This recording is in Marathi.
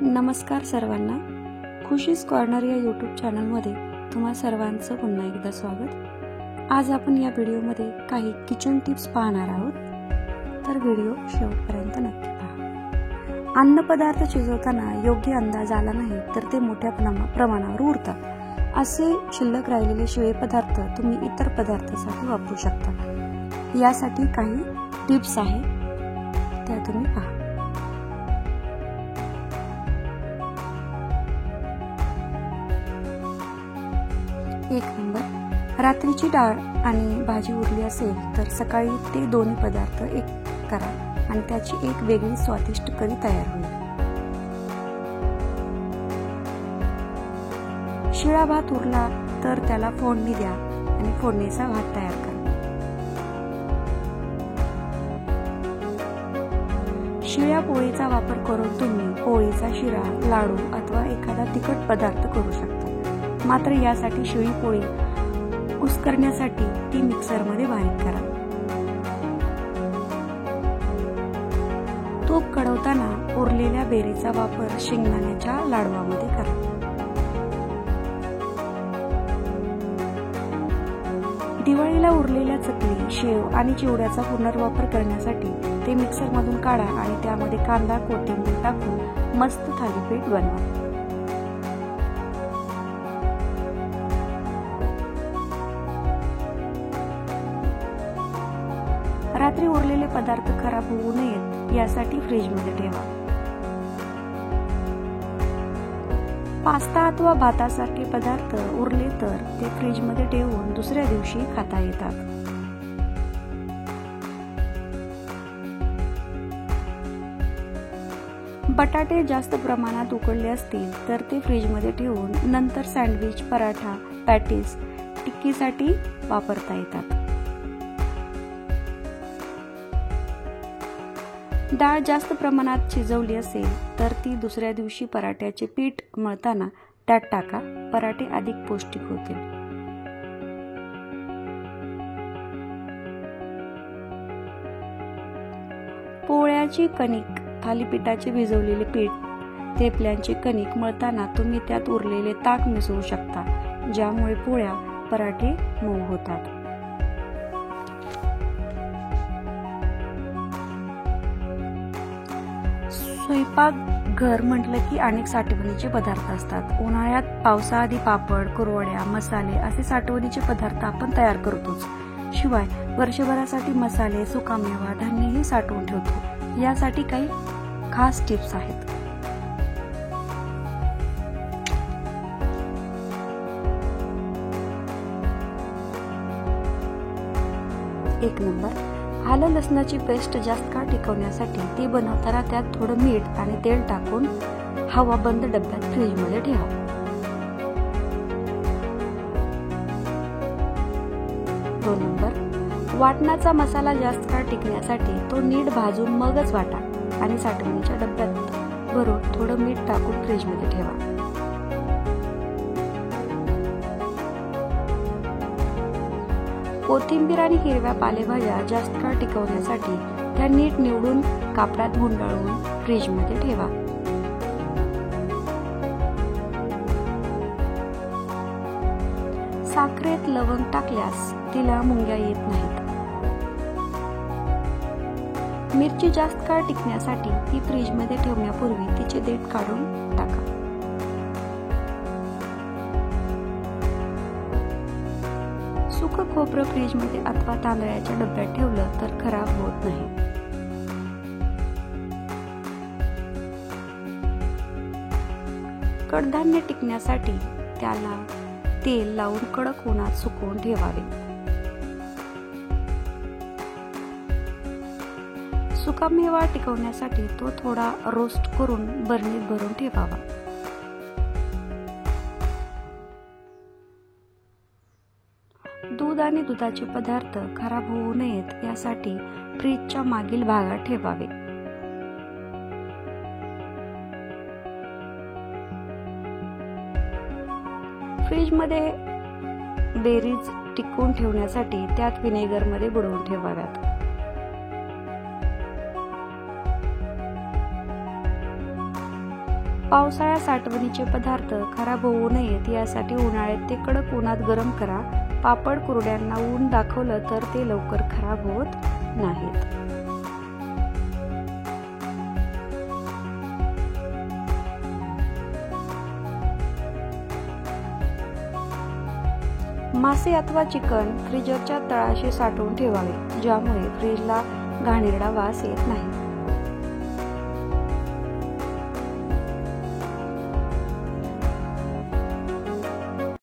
नमस्कार सर्वांना. खुशीज कॉर्नर या यूट्यूब चॅनलमध्ये तुम्हा सर्वांचं पुन्हा एकदा स्वागत. आज आपण या व्हिडिओमध्ये काही किचन टिप्स पाहणार आहोत, तर व्हिडिओ शेवटपर्यंत नक्की पहा. अन्नपदार्थ शिजवताना योग्य अंदाज आला नाही तर ते मोठ्या प्रमाणावर उरतात. असे शिल्लक राहिलेले शिळे पदार्थ तुम्ही इतर पदार्थासाठी वापरू शकता. यासाठी काही टिप्स आहेत, त्या तुम्ही पहा. एक नंबर, रात्रीची डाळ आणि भाजी उरली असेल तर सकाळी ते दोन्ही पदार्थ एक करा आणि त्याची एक वेगळी स्वादिष्ट करी तयार होईल. शिळा भात उरला तर त्याला फोडणी द्या आणि फोडणीचा भात तयार करा. शिळ्या पोळीचा वापर करून तुम्ही पोळीचा शिरा, लाडू अथवा एखादा तिखट पदार्थ करू शकता. मात्र यासाठी शिळी पोळी कुस्करण्यासाठी ती मिक्सरमध्ये बारीक करा. तूप कढवताना उरलेल्या बेरीचा वापर शेंगदाण्याच्या लाडवामध्ये करा. दिवाळीला उरलेल्या चकली, शेव आणि चिवड्याचा पुनर्वापर करण्यासाठी ते मिक्सरमधून काढा आणि त्यामध्ये कांदा, कोथिंबीर टाकून मस्त थालीपीठ बनवा. रात्री उरलेले पदार्थ खराब होऊ नयेत यासाठी फ्रीजमध्ये ठेवा. पास्ता अथवा भातासारखे पदार्थ उरले तर ते फ्रीजमध्ये ठेवून दुसऱ्या दिवशी खाता येतात. बटाटे जास्त प्रमाणात उकडले असतील तर ते फ्रीजमध्ये ठेवून नंतर सँडविच, पराठा, पॅटीस, टिक्कीसाठी वापरता येतात. डाळ जास्त प्रमाणात शिजवली असेल तर ती दुसऱ्या दिवशी पराठ्याचे पीठ मळताना त्यात टाका. पराठे अधिक पौष्टिक होतील. पोळ्याची कणिक, थालीपीठाचे भिजवलेले पीठ, थेपल्यांचे कणिक मळताना तुम्ही त्यात उरलेले ताक मिसळू शकता, ज्यामुळे पोळ्या, पराठे मऊ होतात. स्वयंपाक घर म्हटलं की अनेक साठवणीचे पदार्थ असतात. उन्हाळ्यात पावसाआधी पापड, कुरवड्या, मसाले असे साठवणीचे पदार्थ आपण तयार करतोच. शिवाय वर्षभरासाठी मसाले, सुकामेवा, धान्यही साठवून ठेवतो. यासाठी काही खास टिप्स आहेत. एक नंबर, आलं लसणाची पेस्ट जास्त काळ टिकवण्यासाठी ती बनवताना त्यात थोडं मीठ आणि तेल टाकून हवा बंद डब्यात फ्रीजमध्ये ठेवा. दोन नंबर, वाटणाचा मसाला जास्त काळ टिकण्यासाठी तो नीट भाजून मगच वाटा आणि साठवणीच्या डब्यात भरून थोडं मीठ टाकून फ्रीजमध्ये ठेवा. कोथिंबीर आणि हिरव्या पालेभाज्या जास्त काळ टिकवण्यासाठी त्या नीट निवडून कापडात गुंडाळून फ्रीजमध्ये ठेवा. साखरेत लवंग टाकल्यास तिला मुंग्या येत नाहीत. मिरची जास्त काळ टिकण्यासाठी ती फ्रीजमध्ये ठेवण्यापूर्वी तिचे देठ काढून टाका. सुकं खोबरं फ्रीजमध्ये अथवा तांदळाच्या डब्यात ठेवलं तर खराब होत नाही. कडधान्य टिकण्यासाठी त्याला तेल लावून कडक उन्हात सुकवून ठेवावे. सुकामेवा टिकवण्यासाठी तो थोडा रोस्ट करून बरणीत भरून ठेवावा. दूध आणि दुधाचे पदार्थ खराब होऊ नयेत यासाठी फ्रीजच्या मागील भागात ठेवावे. फ्रीजमध्ये बेरीज टिकवून ठेवण्यासाठी त्यात व्हिनेगरमध्ये बुडवून ठेवाव्यात. पावसाळ्यात साठवणीचे पदार्थ खराब होऊ नयेत यासाठी उन्हाळ्यात ते कडक उन्हात गरम करा. पापड कुरड्यांना ऊन दाखवलं तर ते लवकर खराब होत नाहीत. मासे अथवा चिकन फ्रीजरच्या तळाशी साठवून ठेवावे, ज्यामुळे फ्रीजला घाणेरडा वास येत नाही.